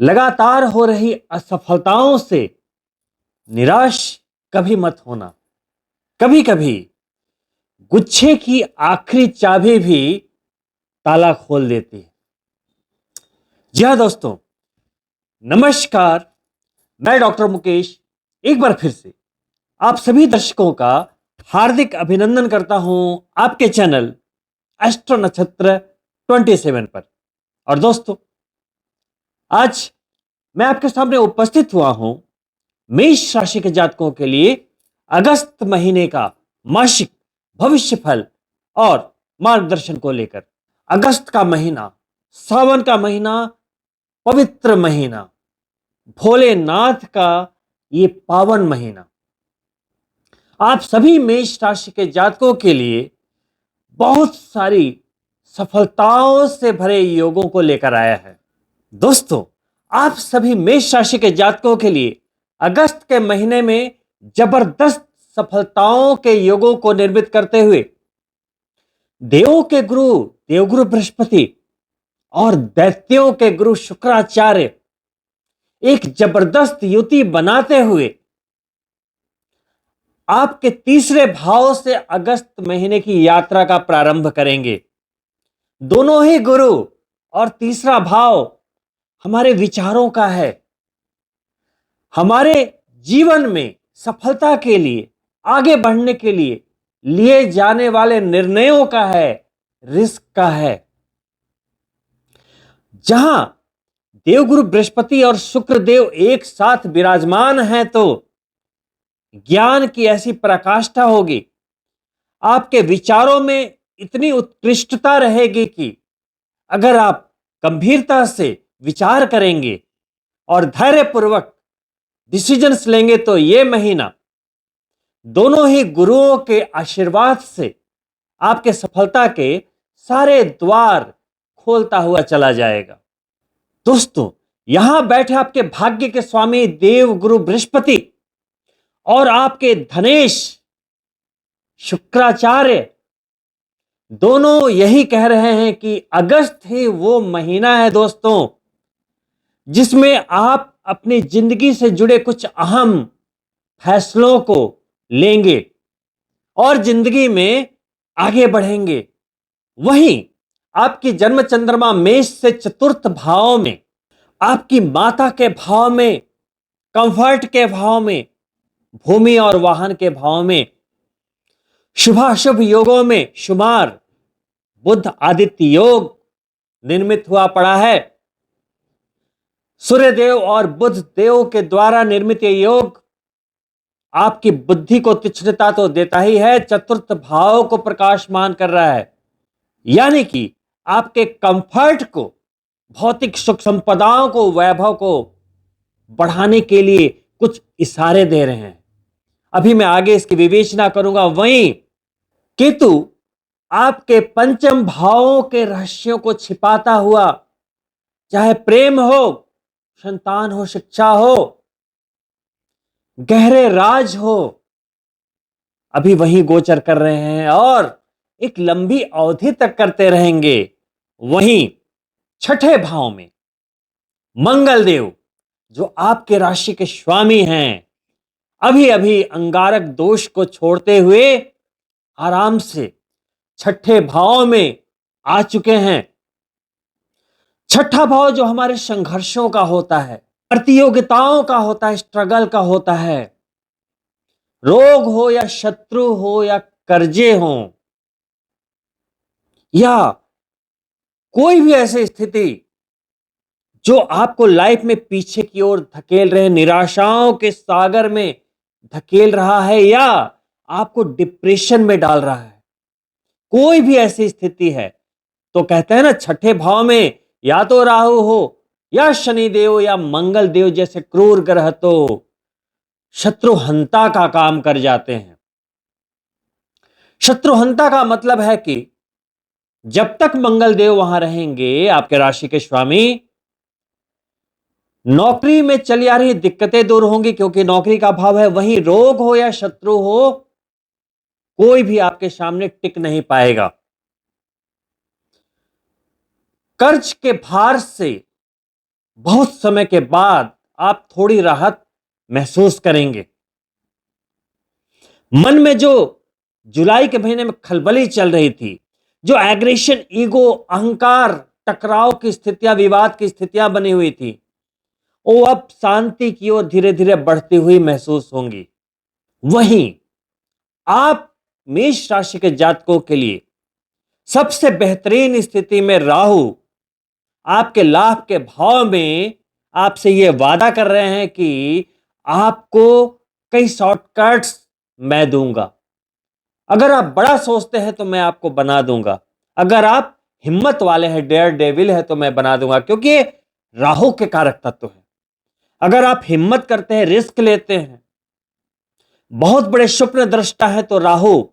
लगातार हो रही असफलताओं से निराश कभी मत होना। कभी कभी गुच्छे की आखिरी चाबी भी ताला खोल देती है। जी हाँ दोस्तों, नमस्कार। मैं डॉक्टर मुकेश एक बार फिर से आप सभी दर्शकों का हार्दिक अभिनंदन करता हूं आपके चैनल एस्ट्रो नक्षत्र 27 पर। और दोस्तों, आज मैं आपके सामने उपस्थित हुआ हूं मेष राशि के जातकों के लिए अगस्त महीने का मासिक भविष्य फल और मार्गदर्शन को लेकर। अगस्त का महीना, सावन का महीना, पवित्र महीना, भोलेनाथ का ये पावन महीना आप सभी मेष राशि के जातकों के लिए बहुत सारी सफलताओं से भरे योगों को लेकर आया है। दोस्तों, आप सभी मेष राशि के जातकों के लिए अगस्त के महीने में जबरदस्त सफलताओं के योगों को निर्मित करते हुए देवों के गुरु देवगुरु बृहस्पति और दैत्यों के गुरु शुक्राचार्य एक जबरदस्त युति बनाते हुए आपके तीसरे भाव से अगस्त महीने की यात्रा का प्रारंभ करेंगे। दोनों ही गुरु और तीसरा भाव हमारे विचारों का है, हमारे जीवन में सफलता के लिए, आगे बढ़ने के लिए जाने वाले निर्णयों का है, रिस्क का है। जहां देवगुरु बृहस्पति और शुक्रदेव एक साथ विराजमान हैं तो ज्ञान की ऐसी प्रकाष्ठा होगी, आपके विचारों में इतनी उत्कृष्टता रहेगी कि अगर आप गंभीरता से विचार करेंगे और धैर्यपूर्वक डिसीजंस लेंगे तो यह महीना दोनों ही गुरुओं के आशीर्वाद से आपके सफलता के सारे द्वार खोलता हुआ चला जाएगा। दोस्तों, यहां बैठे आपके भाग्य के स्वामी देव गुरु बृहस्पति और आपके धनेश शुक्राचार्य दोनों यही कह रहे हैं कि अगस्त ही वो महीना है दोस्तों, जिसमें आप अपनी जिंदगी से जुड़े कुछ अहम फैसलों को लेंगे और जिंदगी में आगे बढ़ेंगे। वहीं आपकी जन्म चंद्रमा मेष से चतुर्थ भाव में, आपकी माता के भाव में, कंफर्ट के भाव में, भूमि और वाहन के भाव में, शुभाशुभ योगों में शुमार बुध आदित्य योग निर्मित हुआ पड़ा है। सूर्यदेव और बुध देव के द्वारा निर्मित ये योग आपकी बुद्धि को तीक्ष्णता तो देता ही है, चतुर्थ भाव को प्रकाशमान कर रहा है, यानी कि आपके कंफर्ट को, भौतिक सुख संपदाओं को, वैभव को बढ़ाने के लिए कुछ इशारे दे रहे हैं। अभी मैं आगे इसकी विवेचना करूंगा। वहीं केतु आपके पंचम भावों के रहस्यों को छिपाता हुआ, चाहे प्रेम हो, संतान हो, शिक्षा हो, गहरे राज हो, अभी वही गोचर कर रहे हैं और एक लंबी अवधि तक करते रहेंगे। वहीं छठे भाव में मंगल देव, जो आपके राशि के स्वामी हैं, अभी अभी अंगारक दोष को छोड़ते हुए आराम से छठे भाव में आ चुके हैं। छठा भाव जो हमारे संघर्षों का होता है, प्रतियोगिताओं का होता है, स्ट्रगल का होता है, रोग हो या शत्रु हो या कर्जे हो या कोई भी ऐसी स्थिति जो आपको लाइफ में पीछे की ओर धकेल रहे, निराशाओं के सागर में धकेल रहा है या आपको डिप्रेशन में डाल रहा है, कोई भी ऐसी स्थिति है तो कहते हैं ना, छठे भाव में या तो राहु हो या शनि देव या मंगल देव जैसे क्रूर ग्रह तो शत्रुहंता का काम कर जाते हैं। शत्रुहंता का मतलब है कि जब तक मंगल देव वहां रहेंगे, आपके राशि के स्वामी, नौकरी में चली आ रही दिक्कतें दूर होंगी, क्योंकि नौकरी का भाव है। वहीं रोग हो या शत्रु हो, कोई भी आपके सामने टिक नहीं पाएगा। कर्ज के भार से बहुत समय के बाद आप थोड़ी राहत महसूस करेंगे। मन में जो जुलाई के महीने में खलबली चल रही थी, जो एग्रेशन, ईगो, अहंकार, टकराव की स्थितियां, विवाद की स्थितियां बनी हुई थी, वो अब शांति की ओर धीरे धीरे बढ़ती हुई महसूस होंगी। वहीं आप मेष राशि के जातकों के लिए सबसे बेहतरीन स्थिति में राहु आपके लाभ के भाव में आपसे यह वादा कर रहे हैं कि आपको कई शॉर्टकट्स मैं दूंगा। अगर आप बड़ा सोचते हैं तो मैं आपको बना दूंगा। अगर आप हिम्मत वाले हैं, डेयर डेविल है, तो मैं बना दूंगा, क्योंकि ये राहु के कारक तत्व है। अगर आप हिम्मत करते हैं, रिस्क लेते हैं, बहुत बड़े स्वप्न दृष्टा है, तो राहु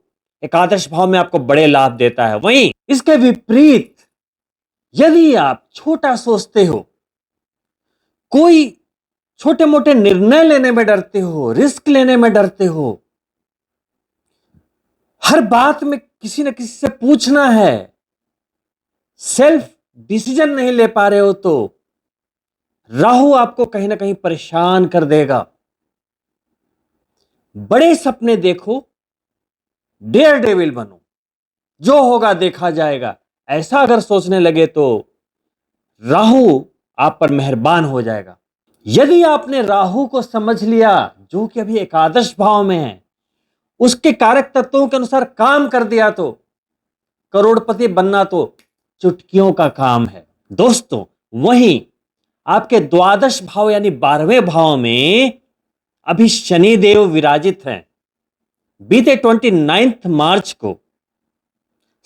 एकादश भाव में आपको बड़े लाभ देता है। वहीं इसके विपरीत यदि आप छोटा सोचते हो, कोई छोटे मोटे निर्णय लेने में डरते हो, रिस्क लेने में डरते हो, हर बात में किसी न किसी से पूछना है, सेल्फ डिसीजन नहीं ले पा रहे हो, तो राहु आपको कहीं ना कहीं परेशान कर देगा। बड़े सपने देखो, डेयर डेविल बनो, जो होगा देखा जाएगा, ऐसा अगर सोचने लगे तो राहु आप पर मेहरबान हो जाएगा। यदि आपने राहु को समझ लिया, जो कि अभी एकादश भाव में है, उसके कारक तत्वों के अनुसार काम कर दिया, तो करोड़पति बनना तो चुटकियों का काम है दोस्तों। वहीं आपके द्वादश भाव यानी 12वें भाव में अभी शनि देव विराजित हैं। बीते 29 मार्च को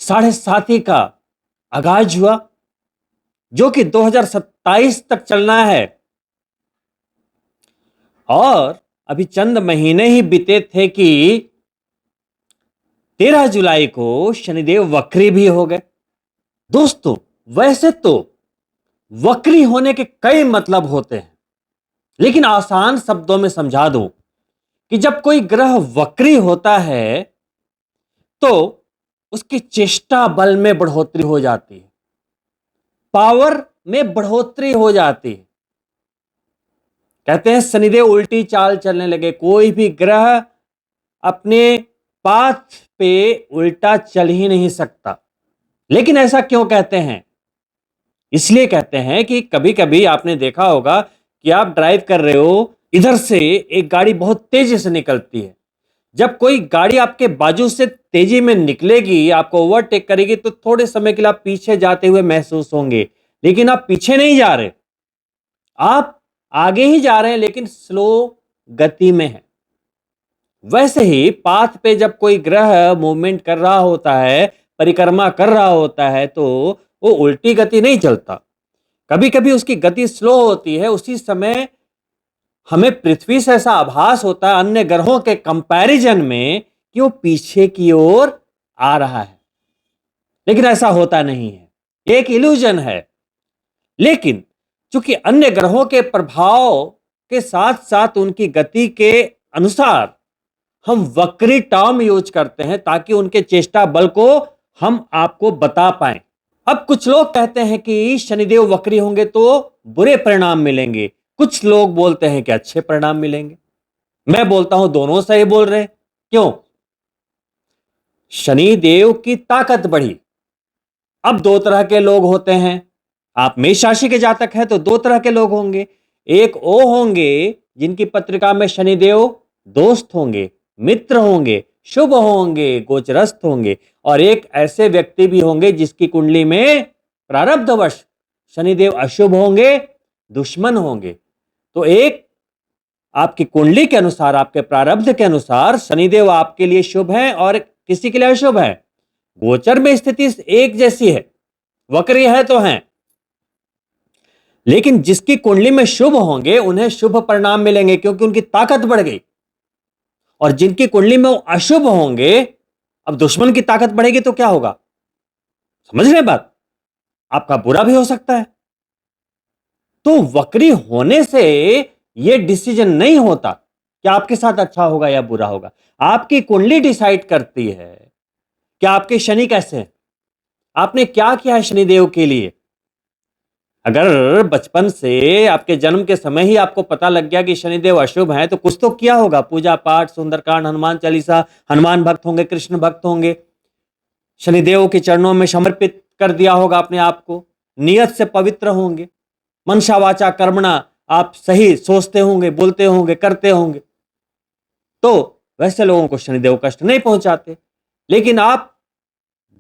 7:30 का आगाज हुआ, जो कि 2027 तक चलना है, और अभी चंद महीने ही बीते थे कि 13 जुलाई को शनिदेव वक्री भी हो गए। दोस्तों, वैसे तो वक्री होने के कई मतलब होते हैं, लेकिन आसान शब्दों में समझा दूं कि जब कोई ग्रह वक्री होता है तो उसकी चेष्टा बल में बढ़ोतरी हो जाती है, पावर में बढ़ोतरी हो जाती है। कहते हैं शनिदेव उल्टी चाल चलने लगे। कोई भी ग्रह अपने पाथ पे उल्टा चल ही नहीं सकता। लेकिन ऐसा क्यों कहते हैं? इसलिए कहते हैं कि कभी कभी आपने देखा होगा कि आप ड्राइव कर रहे हो, इधर से एक गाड़ी बहुत तेजी से निकलती है। जब कोई गाड़ी आपके बाजू से तेजी में निकलेगी, आपको ओवरटेक करेगी, तो थोड़े समय के लिए आप पीछे जाते हुए महसूस होंगे, लेकिन आप पीछे नहीं जा रहे, आप आगे ही जा रहे हैं, लेकिन स्लो गति में है। वैसे ही पाथ पे जब कोई ग्रह मूवमेंट कर रहा होता है, परिक्रमा कर रहा होता है, तो वो उल्टी गति नहीं चलता। कभी कभी उसकी गति स्लो होती है। उसी समय हमें पृथ्वी से ऐसा आभास होता है अन्य ग्रहों के कंपैरिजन में कि वो पीछे की ओर आ रहा है, लेकिन ऐसा होता नहीं है, एक इल्यूजन है। लेकिन चूंकि अन्य ग्रहों के प्रभाव के साथ साथ उनकी गति के अनुसार हम वक्री टर्म यूज करते हैं, ताकि उनके चेष्टा बल को हम आपको बता पाएं। अब कुछ लोग कहते हैं कि शनिदेव वक्री होंगे तो बुरे परिणाम मिलेंगे, कुछ लोग बोलते हैं कि अच्छे परिणाम मिलेंगे। मैं बोलता हूं दोनों सही बोल रहे हैं। क्यों? शनिदेव की ताकत बढ़ी। अब दो तरह के लोग होते हैं। आप मेष राशि के जातक हैं तो दो तरह के लोग होंगे। एक वो होंगे जिनकी पत्रिका में शनिदेव दोस्त होंगे, मित्र होंगे, शुभ होंगे, गोचरस्थ होंगे, और एक ऐसे व्यक्ति भी होंगे जिसकी कुंडली में प्रारब्धवश शनिदेव अशुभ होंगे, दुश्मन होंगे। तो एक आपकी कुंडली के अनुसार, आपके प्रारब्ध के अनुसार शनिदेव आपके लिए शुभ है और किसी के लिए अशुभ है। गोचर में स्थिति एक जैसी है, वक्री है तो है, लेकिन जिसकी कुंडली में शुभ होंगे उन्हें शुभ परिणाम मिलेंगे, क्योंकि उनकी ताकत बढ़ गई। और जिनकी कुंडली में वो अशुभ होंगे, अब दुश्मन की ताकत बढ़ेगी तो क्या होगा? समझ रहे बात? आपका बुरा भी हो सकता है। तो वक्री होने से यह डिसीजन नहीं होता कि आपके साथ अच्छा होगा या बुरा होगा। आपकी कुंडली डिसाइड करती है कि आपके शनि कैसे हैं, आपने क्या किया है शनिदेव के लिए। अगर बचपन से आपके जन्म के समय ही आपको पता लग गया कि शनिदेव अशुभ हैं, तो कुछ तो किया होगा, पूजा पाठ, सुंदरकांड, हनुमान चालीसा, हनुमान भक्त होंगे, कृष्ण भक्त होंगे, शनिदेव के चरणों में समर्पित कर दिया होगा अपने आप को, नियत से पवित्र होंगे, मनसा वाचा कर्मणा आप सही सोचते होंगे, बोलते होंगे, करते होंगे, तो वैसे लोगों को शनिदेव कष्ट नहीं पहुंचाते। लेकिन आप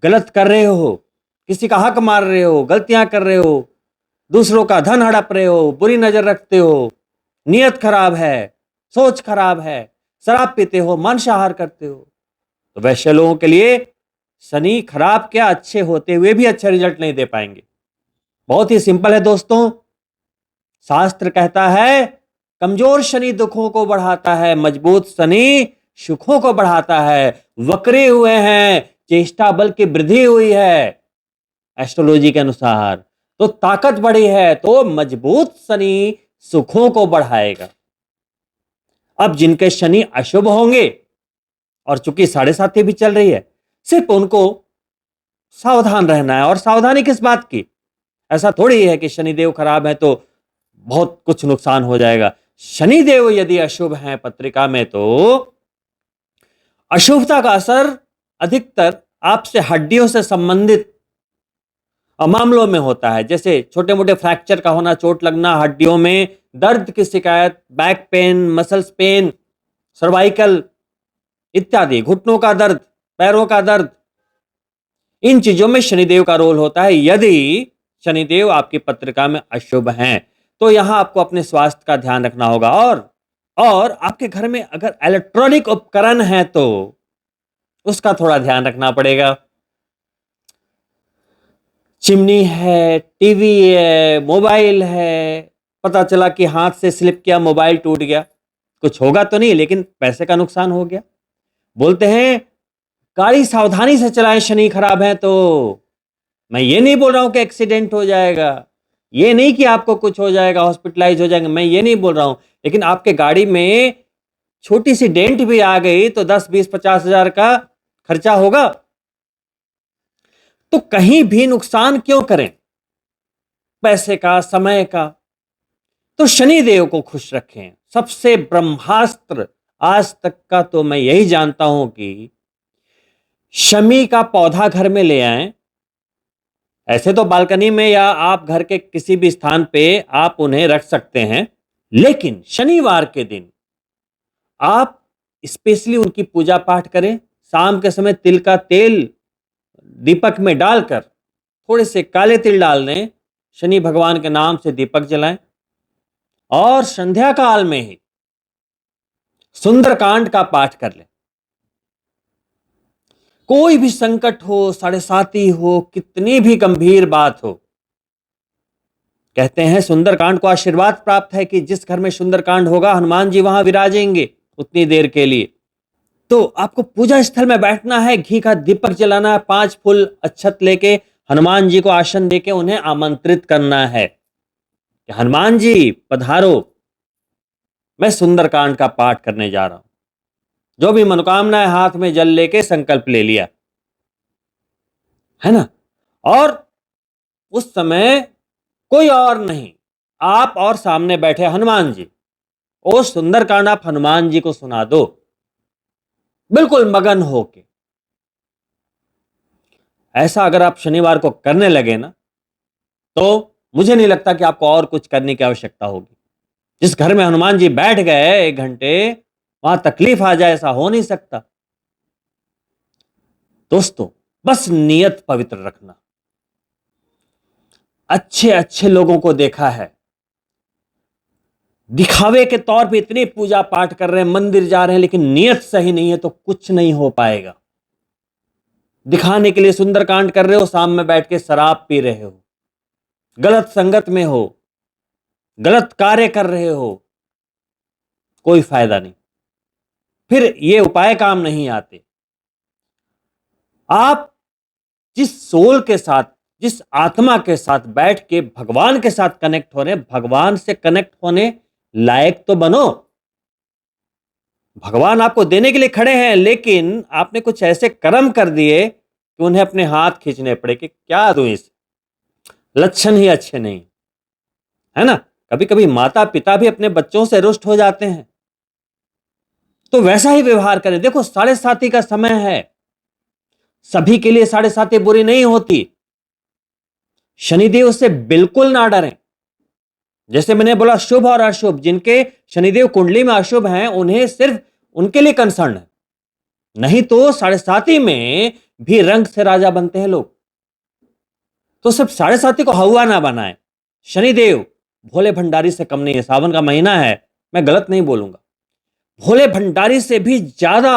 गलत कर रहे हो, किसी का हक मार रहे हो, गलतियां कर रहे हो, दूसरों का धन हड़प रहे हो, बुरी नजर रखते हो, नियत खराब है, सोच खराब है, शराब पीते हो, मांसाहार करते हो, तो वैसे लोगों के लिए शनि खराब क्या, अच्छे होते हुए भी अच्छे रिजल्ट नहीं दे पाएंगे। बहुत ही सिंपल है दोस्तों, शास्त्र कहता है कमजोर शनि दुखों को बढ़ाता है, मजबूत शनि सुखों को बढ़ाता है। वक्रे हुए हैं, चेष्टा बल की वृद्धि हुई है एस्ट्रोलॉजी के अनुसार, तो ताकत बढ़ी है, तो मजबूत शनि सुखों को बढ़ाएगा। अब जिनके शनि अशुभ होंगे, और चूंकि 7.5 भी चल रही है, सिर्फ उनको सावधान रहना है। और सावधानी किस बात की? ऐसा थोड़ी है कि शनिदेव खराब है तो बहुत कुछ नुकसान हो जाएगा। शनिदेव यदि अशुभ हैं पत्रिका में, तो अशुभता का असर अधिकतर आपसे हड्डियों से संबंधित मामलों में होता है, जैसे छोटे मोटे फ्रैक्चर का होना, चोट लगना, हड्डियों में दर्द की शिकायत, back pain, muscles pain, cervical इत्यादि, घुटनों का दर्द, पैरों का दर्द, इन चीजों में शनिदेव का रोल होता है। यदि शनिदेव आपकी पत्रिका में अशुभ हैं, तो यहां आपको अपने स्वास्थ्य का ध्यान रखना होगा। और आपके घर में अगर इलेक्ट्रॉनिक उपकरण है तो उसका थोड़ा ध्यान रखना पड़ेगा। चिमनी है, टीवी है, मोबाइल है, पता चला कि हाथ से स्लिप किया, मोबाइल टूट गया, कुछ होगा तो नहीं, लेकिन पैसे का नुकसान हो गया। बोलते हैं गाड़ी सावधानी से चलाएं, शनि खराब है तो। मैं ये नहीं बोल रहा हूं कि एक्सीडेंट हो जाएगा, ये नहीं कि आपको कुछ हो जाएगा, हॉस्पिटलाइज हो जाएंगे, मैं ये नहीं बोल रहा हूं, लेकिन आपके गाड़ी में छोटी सी डेंट भी आ गई तो 10, 20, 50 हजार का खर्चा होगा। तो कहीं भी नुकसान क्यों करें, पैसे का, समय का। तो शनि देव को खुश रखें। सबसे ब्रह्मास्त्र आज तक का तो मैं यही जानता हूं कि शमी का पौधा घर में ले आएं। ऐसे तो बालकनी में या आप घर के किसी भी स्थान पे आप उन्हें रख सकते हैं, लेकिन शनिवार के दिन आप स्पेशली उनकी पूजा पाठ करें। शाम के समय तिल का तेल दीपक में डालकर, थोड़े से काले तिल डाल दें, शनि भगवान के नाम से दीपक जलाएं, और संध्या काल में ही सुंदरकांड का पाठ कर लें। कोई भी संकट हो, 7.5 हो, कितनी भी गंभीर बात हो, कहते हैं सुंदरकांड को आशीर्वाद प्राप्त है कि जिस घर में सुंदरकांड होगा हनुमान जी वहां विराजेंगे उतनी देर के लिए। तो आपको पूजा स्थल में बैठना है, घी का दीपक जलाना है, 5 फूल अक्षत लेके हनुमान जी को आसन देके उन्हें आमंत्रित करना है कि हनुमान जी पधारो, मैं सुंदरकांड का पाठ करने जा रहा हूं। जो भी मनोकामना है हाथ में जल लेके संकल्प ले लिया है ना। और उस समय कोई और नहीं, आप और सामने बैठे हनुमान जी, वो सुंदरकांड आप हनुमान जी को सुना दो, बिल्कुल मगन होके। ऐसा अगर आप शनिवार को करने लगे ना, तो मुझे नहीं लगता कि आपको और कुछ करने की आवश्यकता होगी। जिस घर में हनुमान जी बैठ गए 1 घंटे, वहां तकलीफ आ जाए ऐसा हो नहीं सकता। दोस्तों, बस नियत पवित्र रखना। अच्छे अच्छे लोगों को देखा है, दिखावे के तौर पे इतनी पूजा पाठ कर रहे हैं, मंदिर जा रहे हैं, लेकिन नियत सही नहीं है तो कुछ नहीं हो पाएगा। दिखाने के लिए सुंदरकांड कर रहे हो, शाम में बैठ के शराब पी रहे हो, गलत संगत में हो, गलत कार्य कर रहे हो, कोई फायदा नहीं, फिर ये उपाय काम नहीं आते। आप जिस सोल के साथ, जिस आत्मा के साथ बैठ के भगवान के साथ कनेक्ट हो रहे हैं, भगवान से कनेक्ट होने लायक तो बनो। भगवान आपको देने के लिए खड़े हैं, लेकिन आपने कुछ ऐसे कर्म कर दिए कि उन्हें अपने हाथ खींचने पड़े कि क्या दूं इसे, लक्षण ही अच्छे नहीं। है ना? कभी कभी माता पिता भी अपने बच्चों से रुष्ट हो जाते हैं, तो वैसा ही व्यवहार करें। देखो, साढ़े साती का समय है, सभी के लिए साढ़े साती बुरी नहीं होती। शनिदेव से बिल्कुल ना डरें। जैसे मैंने बोला, शुभ और अशुभ, जिनके शनिदेव कुंडली में अशुभ हैं, उन्हें सिर्फ उनके लिए कंसर्न है, नहीं तो साढ़े साती में भी रंग से राजा बनते हैं लोग। तो सिर्फ साढ़े साती को हवा ना बनाए। शनिदेव भोले भंडारी से कम नहीं है। सावन का महीना है, मैं गलत नहीं बोलूंगा, भोले भंडारी से भी ज्यादा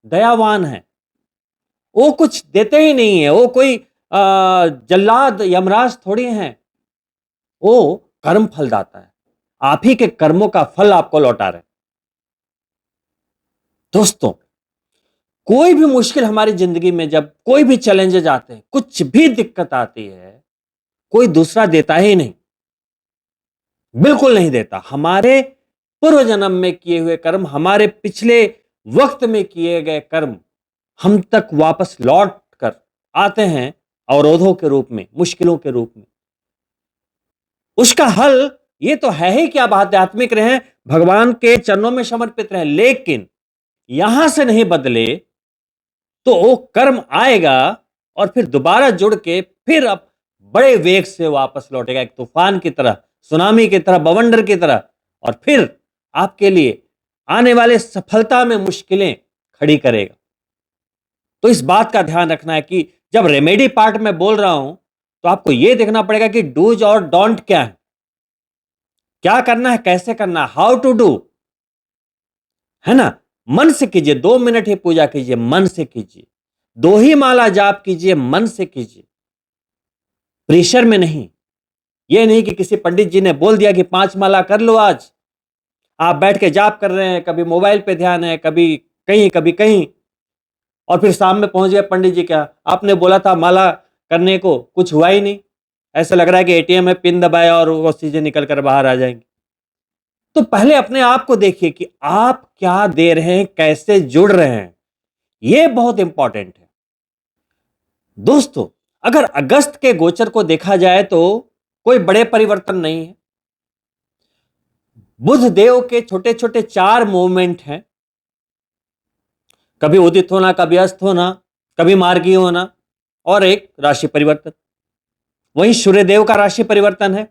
दयावान है। वो कुछ देते ही नहीं है, वो कोई जल्लाद यमराज थोड़ी हैं। वो कर्म फल दाता है, आप ही के कर्मों का फल आपको लौटा रहे। दोस्तों, कोई भी मुश्किल हमारी जिंदगी में, जब कोई भी चैलेंजेस आते हैं, कुछ भी दिक्कत आती है, कोई दूसरा देता ही नहीं, बिल्कुल नहीं देता। हमारे पूर्व जन्म में किए हुए कर्म, हमारे पिछले वक्त में किए गए कर्म हम तक वापस लौट कर आते हैं, अवरोधों के रूप में, मुश्किलों के रूप में। उसका हल ये तो है ही कि आप आध्यात्मिक रहें, भगवान के चरणों में समर्पित रहें, लेकिन यहां से नहीं बदले तो वो कर्म आएगा और फिर दोबारा जुड़ के फिर अब बड़े वेग से वापस लौटेगा, एक तूफान की तरह, सुनामी की तरह, बवंडर की तरह, और फिर आपके लिए आने वाले सफलता में मुश्किलें खड़ी करेगा। तो इस बात का ध्यान रखना है कि जब रेमेडी पार्ट में बोल रहा हूं, तो आपको यह देखना पड़ेगा कि डूज और डोंट क्या है, क्या करना है, कैसे करना है, हाउ टू डू, है ना? मन से कीजिए, 2 मिनट ही पूजा कीजिए, मन से कीजिए, 2 ही माला जाप कीजिए, मन से कीजिए, प्रेशर में नहीं। यह नहीं कि किसी पंडित जी ने बोल दिया कि 5 माला कर लो आज, आप बैठ के जाप कर रहे हैं, कभी मोबाइल पे ध्यान है, कभी कहीं, और फिर शाम में पहुंच गए पंडित जी, क्या आपने बोला था माला करने को, कुछ हुआ ही नहीं, ऐसा लग रहा है कि एटीएम में पिन दबाया और वो चीजें निकल कर बाहर आ जाएंगी। तो पहले अपने आप को देखिए कि आप क्या दे रहे हैं, कैसे जुड़ रहे हैं, यह बहुत इंपॉर्टेंट है। दोस्तों, अगर अगस्त के गोचर को देखा जाए तो कोई बड़े परिवर्तन नहीं है। बुध देव के छोटे छोटे 4 मूवमेंट हैं, कभी उदित होना, कभी अस्त होना, कभी मार्गी होना, और एक राशि परिवर्तन। वहीं सूर्य देव का राशि परिवर्तन है,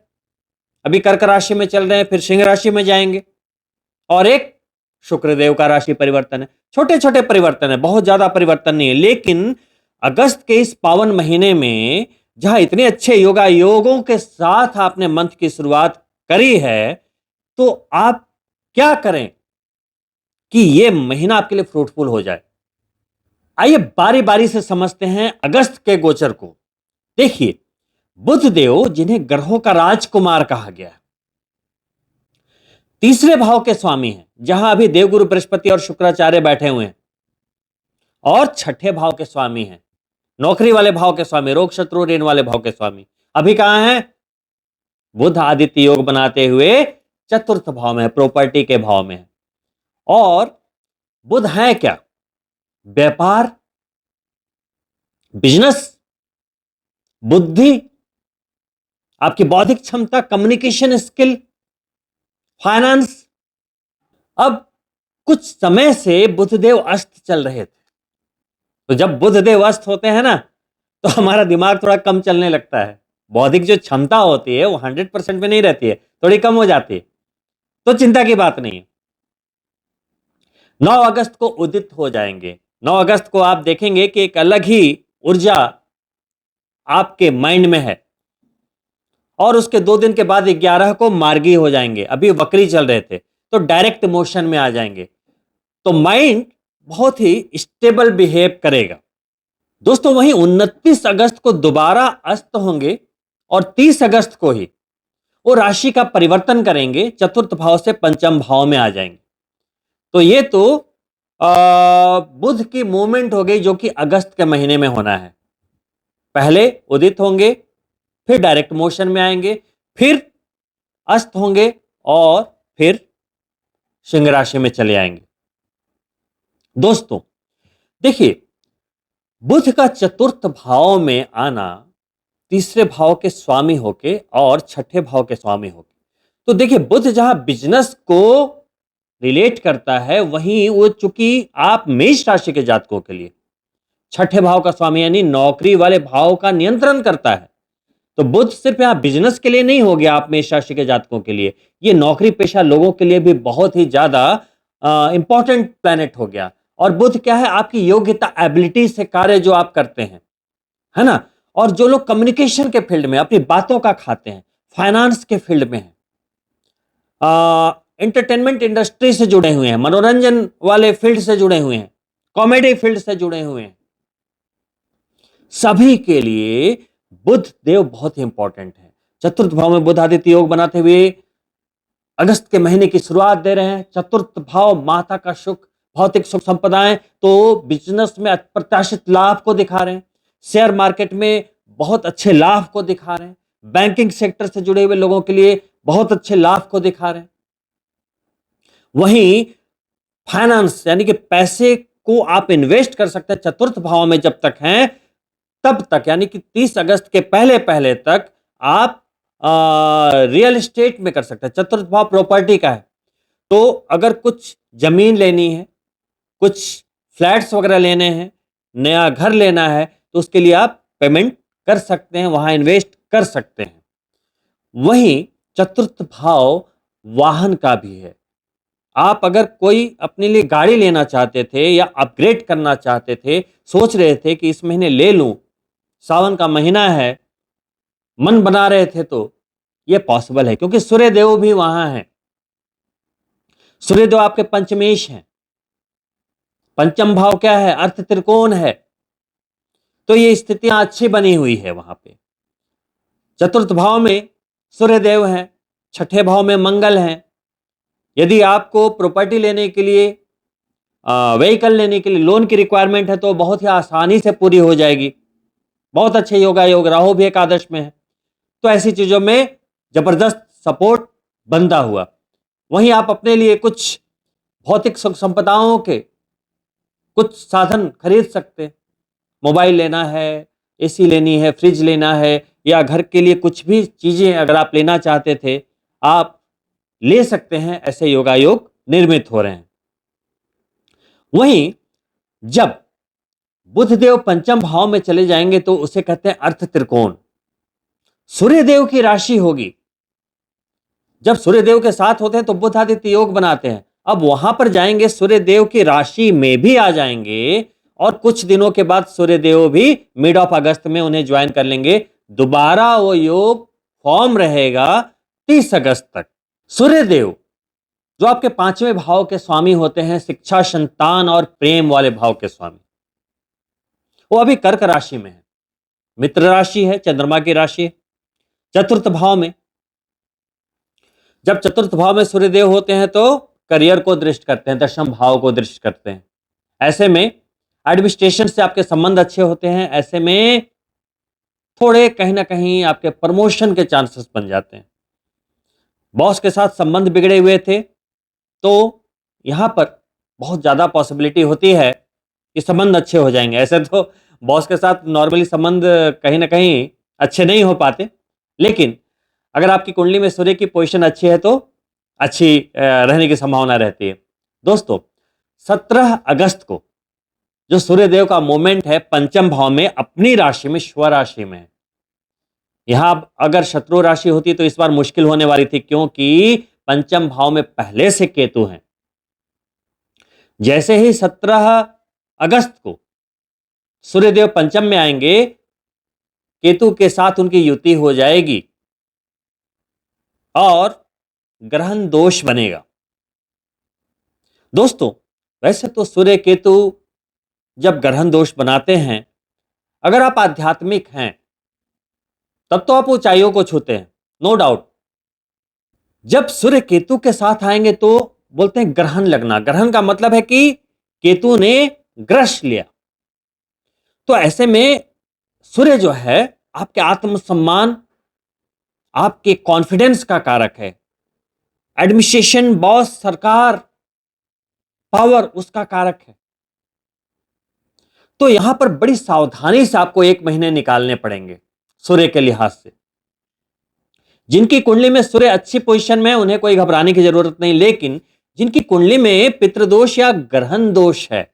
अभी कर्क राशि में चल रहे हैं, फिर सिंह राशि में जाएंगे, और एक शुक्रदेव का राशि परिवर्तन है। छोटे छोटे परिवर्तन है, बहुत ज्यादा परिवर्तन नहीं है। लेकिन अगस्त के इस पावन महीने में जहां इतने अच्छे योगों के साथ आपने मंथ की शुरुआत करी है, तो आप क्या करें कि यह महीना आपके लिए फ्रूटफुल हो जाए। आइए बारी बारी से समझते हैं अगस्त के गोचर को। देखिए, बुध देव, जिन्हें ग्रहों का राजकुमार कहा गया है, तीसरे भाव के स्वामी हैं, जहां अभी देवगुरु बृहस्पति और शुक्राचार्य बैठे हुए हैं, और छठे भाव के स्वामी हैं, नौकरी वाले भाव के स्वामी, रोग शत्रु ऋण वाले भाव के स्वामी अभी कहां हैं? बुध आदित्य योग बनाते हुए चतुर्थ भाव में, प्रॉपर्टी के भाव में है। और बुध है क्या? व्यापार, बिजनेस, बुद्धि, आपकी बौद्धिक क्षमता, कम्युनिकेशन स्किल, फाइनेंस। अब कुछ समय से बुधदेव अस्त चल रहे थे, तो जब बुधदेव अस्त होते हैं ना, तो हमारा दिमाग थोड़ा कम चलने लगता है, बौद्धिक जो क्षमता होती है वो 100% में नहीं रहती है, थोड़ी कम हो जाती है, तो चिंता की बात नहीं है। 9 अगस्त को उदित हो जाएंगे। 9 अगस्त को आप देखेंगे कि एक अलग ही ऊर्जा आपके माइंड में है, और उसके 2 दिन के बाद 11 को मार्गी हो जाएंगे। अभी वक्री चल रहे थे, तो डायरेक्ट मोशन में आ जाएंगे, तो माइंड बहुत ही स्टेबल बिहेव करेगा। दोस्तों, वहीं 29 अगस्त को दोबारा अस्त होंगे, और 30 अगस्त को ही वो राशि का परिवर्तन करेंगे, चतुर्थ भाव से पंचम भाव में आ जाएंगे। तो ये तो बुध की मूवमेंट हो गई, जो कि अगस्त के महीने में होना है। पहले उदित होंगे, फिर डायरेक्ट मोशन में आएंगे, फिर अस्त होंगे, और फिर सिंह राशि में चले आएंगे। दोस्तों देखिए, बुध का चतुर्थ भाव में आना, तीसरे भाव के स्वामी होके और छठे भाव के स्वामी होके, तो देखिए, बुध जहां बिजनेस को रिलेट करता है, वहीं वो चूंकि आप मेष राशि के जातकों के लिए छठे भाव का स्वामी यानी नौकरी वाले भाव का नियंत्रण करता है। तो बुध सिर्फ यहां बिजनेस के लिए नहीं हो गया आप मेष राशि के जातकों के लिए, ये नौकरी पेशा लोगों के लिए भी बहुत ही ज्यादा इंपॉर्टेंट प्लैनेट हो गया। और बुध क्या है, आपकी योग्यता, एबिलिटी से कार्य जो आप करते हैं, है ना। और जो लोग कम्युनिकेशन के फील्ड में अपनी बातों का खाते हैं, फाइनेंस के फील्ड में हैं, एंटरटेनमेंट इंडस्ट्री से जुड़े हुए हैं, मनोरंजन वाले फील्ड से जुड़े हुए हैं, कॉमेडी फील्ड से जुड़े हुए हैं, सभी के लिए बुध देव बहुत ही इंपॉर्टेंट है। चतुर्थ भाव में बुध आदित्य योग बनाते हुए अगस्त के महीने की शुरुआत दे रहे हैं। चतुर्थ भाव माता का सुख, भौतिक सुख संपदाएं, तो बिजनेस में अप्रत्याशित लाभ को दिखा रहे हैं, शेयर मार्केट में बहुत अच्छे लाभ को दिखा रहे हैं, बैंकिंग सेक्टर से जुड़े हुए लोगों के लिए बहुत अच्छे लाभ को दिखा रहे हैं। वहीं फाइनेंस यानी कि पैसे को आप इन्वेस्ट कर सकते हैं चतुर्थ भाव में जब तक हैं, तब तक यानी कि 30 अगस्त के पहले पहले तक आप रियल एस्टेट में कर सकते हैं। चतुर्थ भाव प्रॉपर्टी का है, तो अगर कुछ जमीन लेनी है, कुछ फ्लैट्स वगैरह लेने हैं, नया घर लेना है, तो उसके लिए आप पेमेंट कर सकते हैं, वहां इन्वेस्ट कर सकते हैं। वहीं चतुर्थ भाव वाहन का भी है। आप अगर कोई अपने लिए गाड़ी लेना चाहते थे या अपग्रेड करना चाहते थे, सोच रहे थे कि इस महीने ले लूं, सावन का महीना है, मन बना रहे थे, तो यह पॉसिबल है क्योंकि सूर्यदेव भी वहां है। सूर्यदेव आपके पंचमेश हैं। पंचम भाव क्या है, अर्थ त्रिकोण है, तो ये स्थितियां अच्छी बनी हुई है वहां पे। चतुर्थ भाव में सूर्यदेव हैं, छठे भाव में मंगल हैं। यदि आपको प्रॉपर्टी लेने के लिए, व्हीकल लेने के लिए लोन की रिक्वायरमेंट है, तो बहुत ही आसानी से पूरी हो जाएगी। बहुत अच्छे योगा योग, राहु भी एकादश में है, तो ऐसी चीजों में जबरदस्त सपोर्ट बनता हुआ। वहीं आप अपने लिए कुछ भौतिक सुख संपदाओं के कुछ साधन खरीद सकते हैं। मोबाइल लेना है, एसी लेनी है, फ्रिज लेना है, या घर के लिए कुछ भी चीजें अगर आप लेना चाहते थे, आप ले सकते हैं। ऐसे योगा योग निर्मित हो रहे हैं। वहीं जब बुधदेव पंचम भाव में चले जाएंगे तो उसे कहते हैं अर्थ त्रिकोण। सूर्यदेव की राशि होगी। जब सूर्यदेव के साथ होते हैं तो बुध आदित्य योग बनाते हैं। अब वहां पर जाएंगे, सूर्यदेव की राशि में भी आ जाएंगे, और कुछ दिनों के बाद सूर्यदेव भी मिड ऑफ अगस्त में उन्हें ज्वाइन कर लेंगे। दोबारा वो योग फॉर्म रहेगा 30 अगस्त तक। सूर्यदेव जो आपके पांचवें भाव के स्वामी होते हैं, शिक्षा, संतान और प्रेम वाले भाव के स्वामी, वो अभी कर्क राशि में है, मित्र राशि है, चंद्रमा की राशि है। चतुर्थ भाव में, जब चतुर्थ भाव में सूर्यदेव होते हैं तो करियर को दृष्ट करते हैं, दशम भाव को दृष्ट करते हैं। ऐसे में एडमिनिस्ट्रेशन से आपके संबंध अच्छे होते हैं। ऐसे में थोड़े कहीं ना कहीं आपके प्रमोशन के चांसेस बन जाते हैं। बॉस के साथ संबंध बिगड़े हुए थे, तो यहां पर बहुत ज्यादा पॉसिबिलिटी होती है कि संबंध अच्छे हो जाएंगे। ऐसे तो बॉस के साथ नॉर्मली संबंध कहीं ना कहीं अच्छे नहीं हो पाते, लेकिन अगर आपकी कुंडली में सूर्य की पोजीशन अच्छी है तो अच्छी रहने की संभावना रहती है। दोस्तों, 17 अगस्त को जो सूर्यदेव का मूवमेंट है पंचम भाव में, अपनी राशि में, स्व राशि में, यहां अगर शत्रु राशि होती तो इस बार मुश्किल होने वाली थी, क्योंकि पंचम भाव में पहले से केतु हैं। जैसे ही 17 अगस्त को सूर्यदेव पंचम में आएंगे, केतु के साथ उनकी युति हो जाएगी और ग्रहण दोष बनेगा। दोस्तों, वैसे तो सूर्य केतु जब ग्रहण दोष बनाते हैं, अगर आप आध्यात्मिक हैं तब तो आप ऊंचाइयों को छूते हैं, नो डाउट। जब सूर्य केतु के साथ आएंगे तो बोलते हैं ग्रहण लगना। ग्रहण का मतलब है कि केतु ने ग्रस लिया। तो ऐसे में सूर्य जो है आपके आत्मसम्मान, आपके कॉन्फिडेंस का कारक है। एडमिनिस्ट्रेशन, बॉस, सरकार, पावर, उसका कारक है। तो यहां पर बड़ी सावधानी से आपको 1 महीने निकालने पड़ेंगे सूर्य के लिहाज से। जिनकी कुंडली में सूर्य अच्छी पोजीशन में है, उन्हें कोई घबराने की जरूरत नहीं, लेकिन जिनकी कुंडली में पितृदोष या ग्रहण दोष है,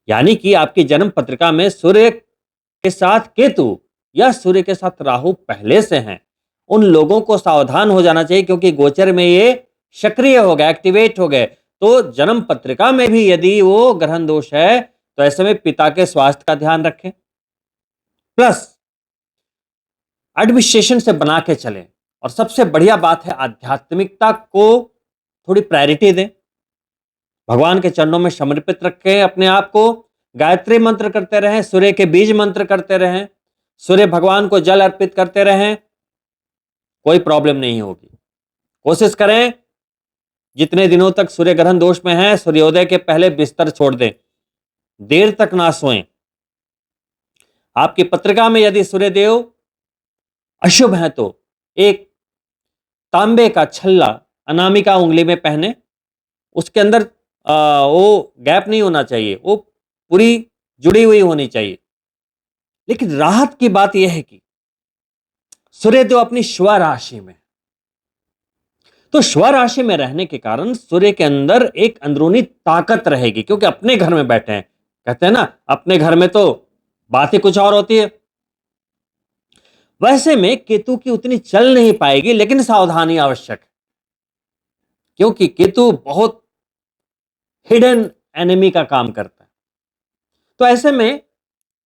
यानी कि आपकी जन्म पत्रिका में सूर्य के साथ केतु या सूर्य के साथ राहु पहले से हैं, उन लोगों को सावधान हो जाना चाहिए, क्योंकि गोचर में ये सक्रिय हो गए, एक्टिवेट हो गए। तो जन्म पत्रिका में भी यदि वो ग्रहण दोष है, तो ऐसे में पिता के स्वास्थ्य का ध्यान रखें, प्लस एडमिनिस्ट्रेशन से बना के चलें। और सबसे बढ़िया बात है, आध्यात्मिकता को थोड़ी प्रायोरिटी दें, भगवान के चरणों में समर्पित रखें अपने आप को, गायत्री मंत्र करते रहें, सूर्य के बीज मंत्र करते रहें, सूर्य भगवान को जल अर्पित करते रहें, कोई प्रॉब्लम नहीं होगी। कोशिश करें जितने दिनों तक सूर्य ग्रहण दोष में है, सूर्योदय के पहले बिस्तर छोड़ दें, देर तक ना सोएं। आपकी पत्रिका में यदि सूर्यदेव अशुभ है तो एक तांबे का छल्ला अनामिका उंगली में पहने, उसके अंदर वो गैप नहीं होना चाहिए, वो पूरी जुड़ी हुई होनी चाहिए। लेकिन राहत की बात यह है कि सूर्यदेव अपनी स्व राशि में, तो स्व राशि में रहने के कारण सूर्य के अंदर एक अंदरूनी ताकत रहेगी, क्योंकि अपने घर में बैठे हैं। कहते हैं ना, अपने घर में तो बात ही कुछ और होती है। वैसे में केतु की उतनी चल नहीं पाएगी, लेकिन सावधानी आवश्यक है, क्योंकि केतु बहुत हिडन एनिमी का काम करता है। तो ऐसे में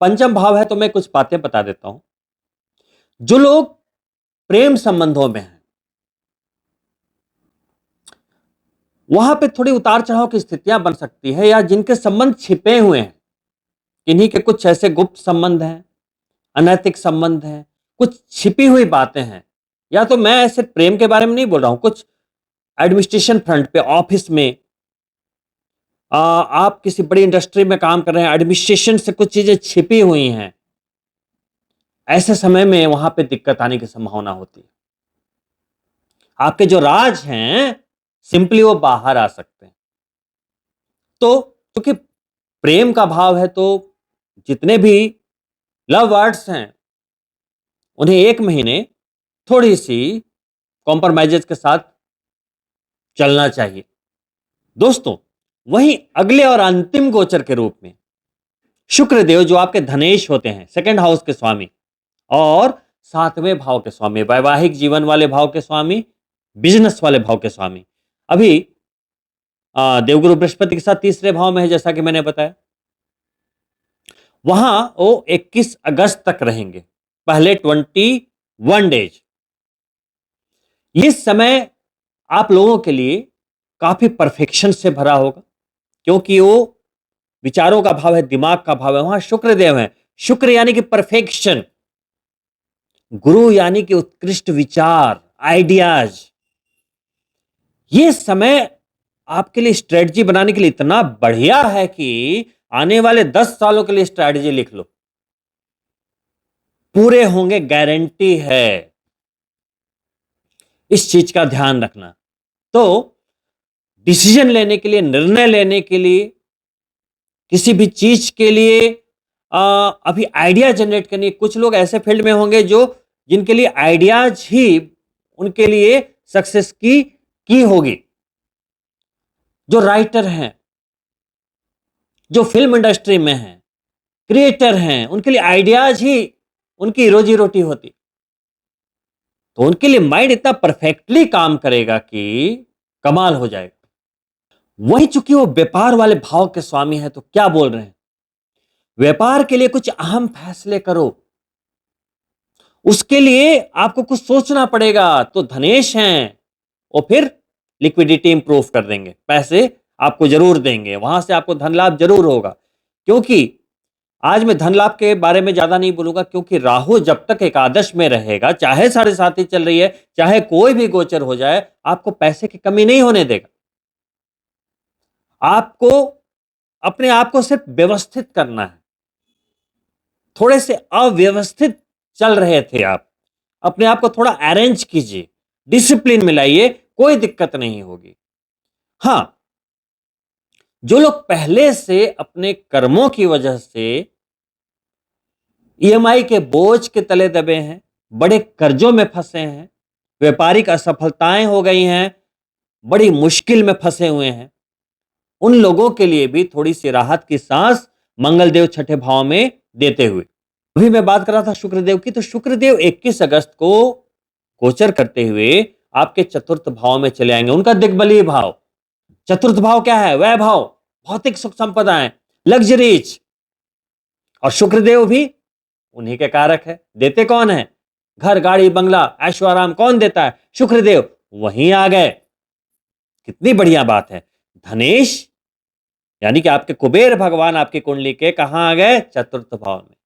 पंचम भाव है, तो मैं कुछ बातें बता देता हूं। जो लोग प्रेम संबंधों में हैं, वहां पे थोड़ी उतार चढ़ाव की स्थितियां बन सकती है, या जिनके संबंध छिपे हुए हैं, किन्हीं के कुछ ऐसे गुप्त संबंध हैं, अनैतिक संबंध हैं, कुछ छिपी हुई बातें हैं। या तो मैं ऐसे प्रेम के बारे में नहीं बोल रहा हूं, कुछ एडमिनिस्ट्रेशन फ्रंट पे, ऑफिस में, आप किसी बड़ी इंडस्ट्री में काम कर रहे हैं, एडमिनिस्ट्रेशन से कुछ चीजें छिपी हुई हैं, ऐसे समय में वहां पे दिक्कत आने की संभावना होती है। आपके जो राज हैं, सिंपली वो बाहर आ सकते हैं। तो क्योंकि प्रेम का भाव है, तो जितने भी लव वर्ड्स हैं, उन्हें एक महीने थोड़ी सी कॉम्प्रोमाइजेस के साथ चलना चाहिए दोस्तों। वहीं अगले और अंतिम गोचर के रूप में शुक्रदेव, जो आपके धनेश होते हैं, सेकंड हाउस के स्वामी और सातवें भाव के स्वामी, वैवाहिक जीवन वाले भाव के स्वामी, बिजनेस वाले भाव के स्वामी, अभी देवगुरु बृहस्पति के साथ तीसरे भाव में है, जैसा कि मैंने बताया। वहां वो 21 अगस्त तक रहेंगे, पहले 21 डेज। इस समय आप लोगों के लिए काफी परफेक्शन से भरा होगा, क्योंकि वो विचारों का भाव है, दिमाग का भाव है, वहां शुक्रदेव है। शुक्र यानी कि परफेक्शन, गुरु यानी कि उत्कृष्ट विचार, आइडियाज। ये समय आपके लिए स्ट्रेटजी बनाने के लिए इतना बढ़िया है कि आने वाले 10 सालों के लिए स्ट्रेटजी लिख लो, पूरे होंगे, गारंटी है। इस चीज का ध्यान रखना। तो डिसीजन लेने के लिए, निर्णय लेने के लिए, किसी भी चीज के लिए अभी आइडिया जनरेट करनी, कुछ लोग ऐसे फील्ड में होंगे जो जिनके लिए आइडियाज ही उनके लिए सक्सेस की होगी। जो राइटर हैं, जो फिल्म इंडस्ट्री में हैं, क्रिएटर हैं, उनके लिए आइडियाज ही उनकी रोजी रोटी होती, तो उनके लिए माइंड इतना परफेक्टली काम करेगा कि कमाल हो जाएगा। वही चूंकि वो व्यापार वाले भाव के स्वामी है, तो क्या बोल रहे हैं, व्यापार के लिए कुछ अहम फैसले करो, उसके लिए आपको कुछ सोचना पड़ेगा। तो धनेश हैं, वो फिर लिक्विडिटी इंप्रूव कर देंगे, पैसे आपको जरूर देंगे, वहां से आपको धन लाभ जरूर होगा। क्योंकि आज मैं धन लाभ के बारे में ज्यादा नहीं बोलूंगा, क्योंकि राहु जब तक एकादश में रहेगा, चाहे 7.5 चल रही है, चाहे कोई भी गोचर हो जाए, आपको पैसे की कमी नहीं होने देगा। आपको अपने आप को सिर्फ व्यवस्थित करना है। थोड़े से अव्यवस्थित चल रहे थे आप, अपने आप को थोड़ा अरेंज कीजिए, डिसिप्लिन में लाइए, कोई दिक्कत नहीं होगी। हां, जो लोग पहले से अपने कर्मों की वजह से ईएमआई के बोझ के तले दबे हैं, बड़े कर्जों में फंसे हैं, व्यापारिक असफलताएं हो गई हैं, बड़ी मुश्किल में फंसे हुए हैं, उन लोगों के लिए भी थोड़ी सी राहत की सांस मंगलदेव छठे भाव में देते हुए। अभी मैं बात कर रहा था शुक्रदेव की, तो शुक्रदेव 21 अगस्त को गोचर करते हुए आपके चतुर्थ भाव में चले आएंगे। उनका दिग्बलीय भाव, चतुर्थ भाव क्या है? वैभव, भौतिक सुख संपदाएं, लग्जरीज। और शुक्रदेव भी उन्हीं के कारक है। देते कौन है? घर, गाड़ी, बंगला, ऐशो आराम कौन देता है? शुक्रदेव। वहीं आ गए, कितनी बढ़िया बात है। धनेश यानी कि आपके कुबेर भगवान आपकी कुंडली के कहां आ गए? चतुर्थ भाव में।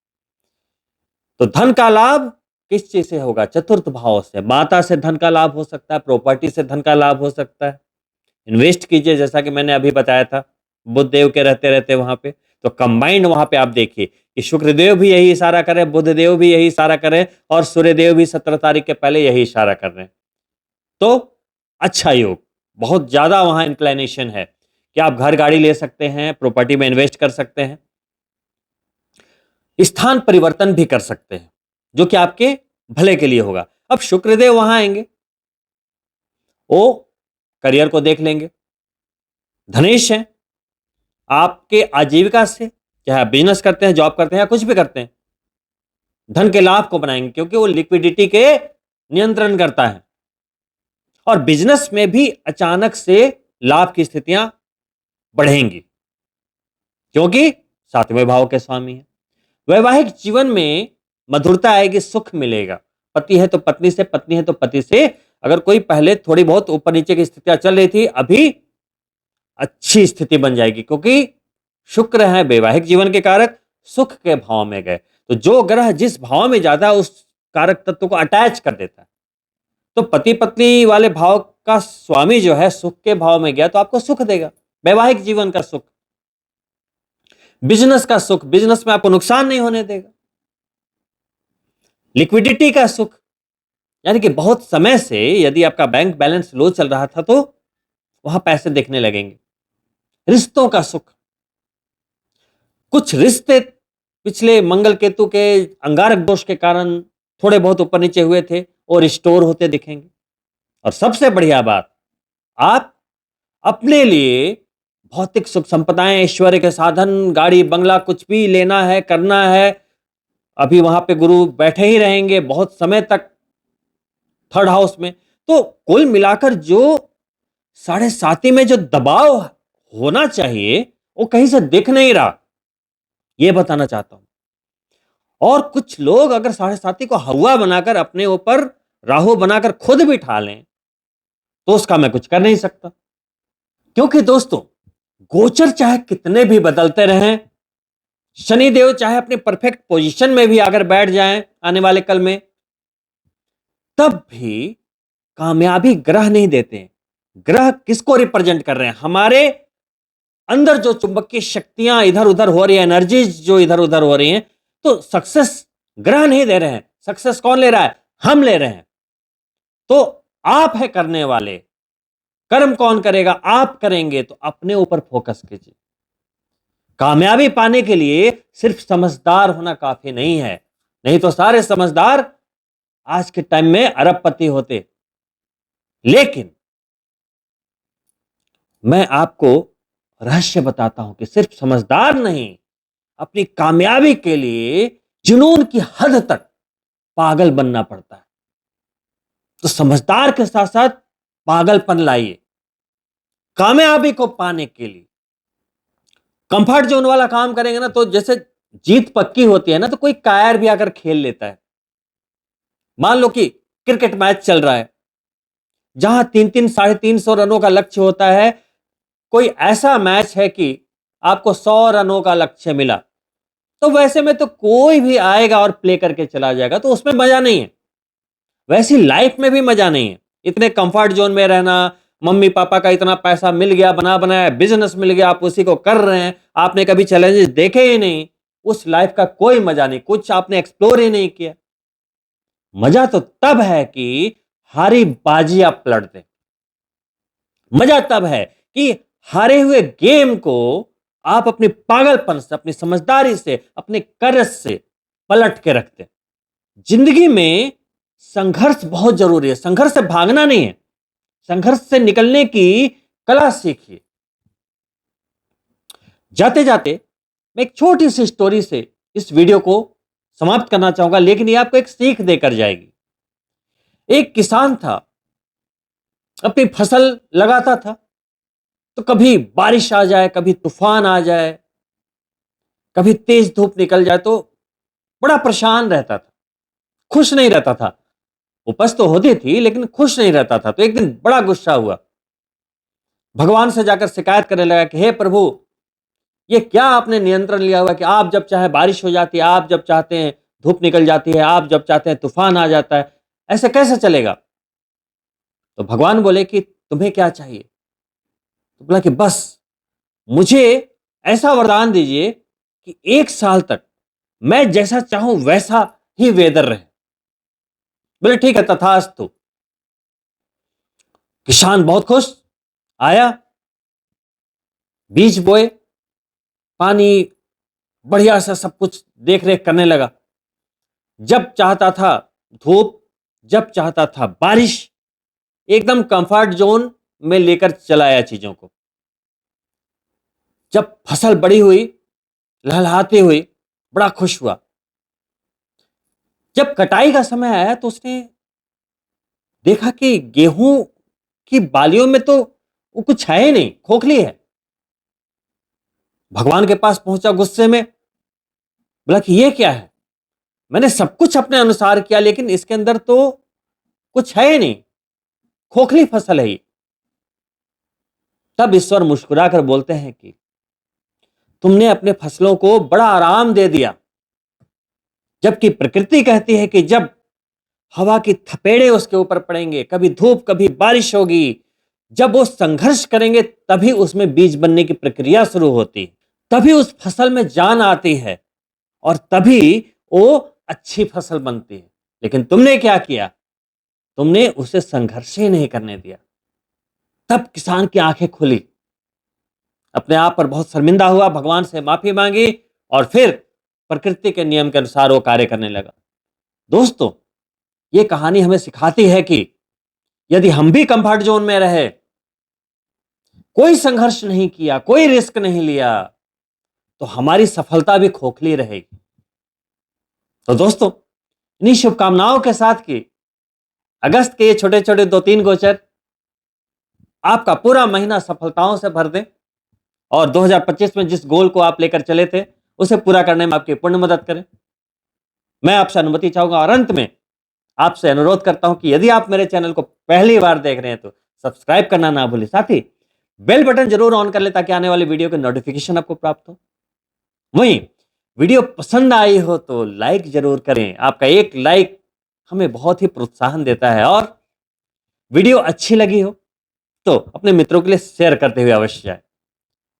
तो धन का लाभ किस चीज से होगा? चतुर्थ भाव से। माता से धन का लाभ हो सकता है, प्रॉपर्टी से धन का लाभ हो सकता है। इन्वेस्ट कीजिए, जैसा कि मैंने अभी बताया था, बुध देव के रहते रहते वहां पे। तो कंबाइंड वहां पे आप देखिए कि शुक्रदेव भी यही इशारा करे, बुध देव भी यही इशारा करे, और सूर्यदेव भी 17 तारीख के पहले यही इशारा कर रहे हैं। तो अच्छा योग, बहुत ज्यादा वहां इंक्लाइनेशन है कि आप घर, गाड़ी ले सकते हैं, प्रॉपर्टी में इन्वेस्ट कर सकते हैं, स्थान परिवर्तन भी कर सकते हैं, जो कि आपके भले के लिए होगा। अब शुक्रदेव वहां आएंगे, वो करियर को देख लेंगे। धनेश है, आपके आजीविका से, चाहे आप बिजनेस करते हैं, जॉब करते हैं, या कुछ भी करते हैं, धन के लाभ को बनाएंगे, क्योंकि वो लिक्विडिटी के नियंत्रण करता है। और बिजनेस में भी अचानक से लाभ की स्थितियां बढ़ेंगी, क्योंकि सातवें भाव के स्वामी है। वैवाहिक जीवन में मधुरता आएगी, सुख मिलेगा। पति है तो पत्नी से, पत्नी है तो पति से। अगर कोई पहले थोड़ी बहुत ऊपर नीचे की स्थितियां चल रही थी, अभी अच्छी स्थिति बन जाएगी, क्योंकि शुक्र है वैवाहिक जीवन के कारक, सुख के भाव में गए। तो जो ग्रह जिस भाव में जाता है, उस कारक तत्व को अटैच कर देता है। तो पति पत्नी वाले भाव का स्वामी जो है सुख के भाव में गया, तो आपको सुख देगा। वैवाहिक जीवन का सुख, बिजनेस का सुख, बिजनेस में आपको नुकसान नहीं होने देगा। लिक्विडिटी का सुख, यानी कि बहुत समय से यदि आपका बैंक बैलेंस लो चल रहा था, तो वहां पैसे दिखने लगेंगे। रिश्तों का सुख, कुछ रिश्ते पिछले मंगल केतु के अंगारक दोष के कारण थोड़े बहुत ऊपर नीचे हुए थे, और रिस्टोर होते दिखेंगे। और सबसे बढ़िया बात, आप अपने लिए भौतिक सुख संपदाएं, ऐश्वर्य के साधन, गाड़ी, बंगला, कुछ भी लेना है, करना है, अभी वहां पे गुरु बैठे ही रहेंगे बहुत समय तक थर्ड हाउस में। तो कुल मिलाकर जो साढ़े साती में जो दबाव होना चाहिए, वो कहीं से दिख नहीं रहा, ये बताना चाहता हूं। और कुछ लोग अगर साढ़े साती को हवा बनाकर अपने ऊपर राहु बनाकर खुद भी ठा लें, तो उसका मैं कुछ कर नहीं सकता। क्योंकि दोस्तों, गोचर चाहे कितने भी बदलते रहें, शनिदेव चाहे अपनी परफेक्ट पोजीशन में भी अगर बैठ जाएं आने वाले कल में, तब भी कामयाबी ग्रह नहीं देते। ग्रह किसको रिप्रेजेंट कर रहे हैं? हमारे अंदर जो चुंबकीय शक्तियां इधर उधर हो रही है, एनर्जीज जो इधर उधर हो रही हैं, तो सक्सेस ग्रह नहीं दे रहे हैं। सक्सेस कौन ले रहा है? हम ले रहे हैं। तो आप है करने वाले, कर्म कौन करेगा? आप करेंगे। तो अपने ऊपर फोकस कीजिए। कामयाबी पाने के लिए सिर्फ समझदार होना काफी नहीं है, नहीं तो सारे समझदार आज के टाइम में अरबपति होते। लेकिन मैं आपको रहस्य बताता हूं कि सिर्फ समझदार नहीं, अपनी कामयाबी के लिए जुनून की हद तक पागल बनना पड़ता है। तो समझदार के साथ साथ पागलपन लाइए कामयाबी को पाने के लिए। कंफर्ट जोन वाला काम करेंगे ना, तो जैसे जीत पक्की होती है ना, तो कोई कायर भी आकर खेल लेता है। मान लो कि क्रिकेट मैच चल रहा है, जहां 300 साढ़े 300 रनों का लक्ष्य होता है, कोई ऐसा मैच है कि आपको 100 रनों का लक्ष्य मिला, तो वैसे में तो कोई भी आएगा और प्ले करके चला जाएगा, तो उसमें मजा नहीं है। वैसी लाइफ में भी मजा नहीं है। इतने कंफर्ट जोन में रहना, मम्मी पापा का इतना पैसा मिल गया, बना बनाया बिजनेस मिल गया, आप उसी को कर रहे हैं, आपने कभी चैलेंजेस देखे ही नहीं, उस लाइफ का कोई मजा नहीं, कुछ आपने एक्सप्लोर ही नहीं किया। मजा तो तब है कि हारी बाजी आप पलट दें। मजा तब है कि हारे हुए गेम को आप अपने पागलपन से, अपनी समझदारी से, अपने कर्ज से पलट के रखते। जिंदगी में संघर्ष बहुत जरूरी है। संघर्ष से भागना नहीं है, संघर्ष से निकलने की कला सीखिए। जाते जाते मैं एक छोटी सी स्टोरी से इस वीडियो को समाप्त करना चाहूंगा, लेकिन ये आपको एक सीख देकर जाएगी। एक किसान था, अपनी फसल लगाता था, तो कभी बारिश आ जाए, कभी तूफान आ जाए, कभी तेज धूप निकल जाए तो बड़ा परेशान रहता था, खुश नहीं रहता था। उपज तो होती थी लेकिन खुश नहीं रहता था। तो एक दिन बड़ा गुस्सा हुआ, भगवान से जाकर शिकायत करने लगा कि हे प्रभु, ये क्या आपने नियंत्रण लिया हुआ कि आप जब चाहे बारिश हो जाती है, आप जब चाहते हैं धूप निकल जाती है, आप जब चाहते हैं तूफान आ जाता है, ऐसे कैसे चलेगा? तो भगवान बोले कि तुम्हें क्या चाहिए? तो बोला कि बस मुझे ऐसा वरदान दीजिए कि 1 साल तक मैं जैसा चाहूं वैसा ही वेदर रहे। बोले ठीक है, तथास्तु। किसान बहुत खुश, आया, बीज बोए, पानी बढ़िया सा सब कुछ देख रेख करने लगा। जब चाहता था धूप, जब चाहता था बारिश, एकदम कंफर्ट जोन में लेकर चलाया चीजों को। जब फसल बड़ी हुई, लहलहाती हुई, बड़ा खुश हुआ। जब कटाई का समय आया तो उसने देखा कि गेहूं की बालियों में तो वो कुछ है ही नहीं, खोखली है। भगवान के पास पहुंचा गुस्से में, बोला कि ये क्या है? मैंने सब कुछ अपने अनुसार किया लेकिन इसके अंदर तो कुछ है ही नहीं, खोखली फसल है ये। तब ईश्वर मुस्कुराकर बोलते हैं कि तुमने अपने फसलों को बड़ा आराम दे दिया, जबकि प्रकृति कहती है कि जब हवा की थपेड़े उसके ऊपर पड़ेंगे, कभी धूप कभी बारिश होगी, जब वो संघर्ष करेंगे तभी उसमें बीज बनने की प्रक्रिया शुरू होती है, तभी उस फसल में जान आती है और तभी वो अच्छी फसल बनती है। लेकिन तुमने क्या किया? तुमने उसे संघर्ष ही नहीं करने दिया। तब किसान की आंखें खुली, अपने आप पर बहुत शर्मिंदा हुआ, भगवान से माफी मांगी और फिर प्रकृति के नियम के अनुसार वो कार्य करने लगा। दोस्तों, ये कहानी हमें सिखाती है कि यदि हम भी कंफर्ट जोन में रहे, कोई संघर्ष नहीं किया, कोई रिस्क नहीं लिया, तो हमारी सफलता भी खोखली रहेगी। तो दोस्तों, इन्हीं शुभकामनाओं के साथ कि अगस्त के ये छोटे छोटे 2-3 गोचर आपका पूरा महीना सफलताओं से भर दें और 2025 में जिस गोल को आप लेकर चले थे उसे पूरा करने में आपकी पूर्ण मदद करें। मैं आपसे अनुमति चाहूंगा और अंत में आपसे अनुरोध करता हूं कि यदि आप मेरे चैनल को पहली बार देख रहे हैं तो सब्सक्राइब करना ना भूलें, साथ ही बेल बटन जरूर ऑन कर लें ताकि आने वाली वीडियो के नोटिफिकेशन आपको प्राप्त हो। वहीं वीडियो पसंद आई हो तो लाइक जरूर करें, आपका एक लाइक हमें बहुत ही प्रोत्साहन देता है। और वीडियो अच्छी लगी हो तो अपने मित्रों के लिए शेयर करते हुए अवश्य जाए।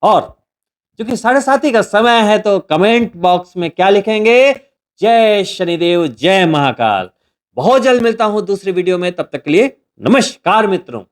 और क्योंकि 7:30 का समय है तो कमेंट बॉक्स में क्या लिखेंगे? जय शनिदेव, जय महाकाल। बहुत जल्द मिलता हूं दूसरी वीडियो में, तब तक के लिए नमस्कार मित्रों।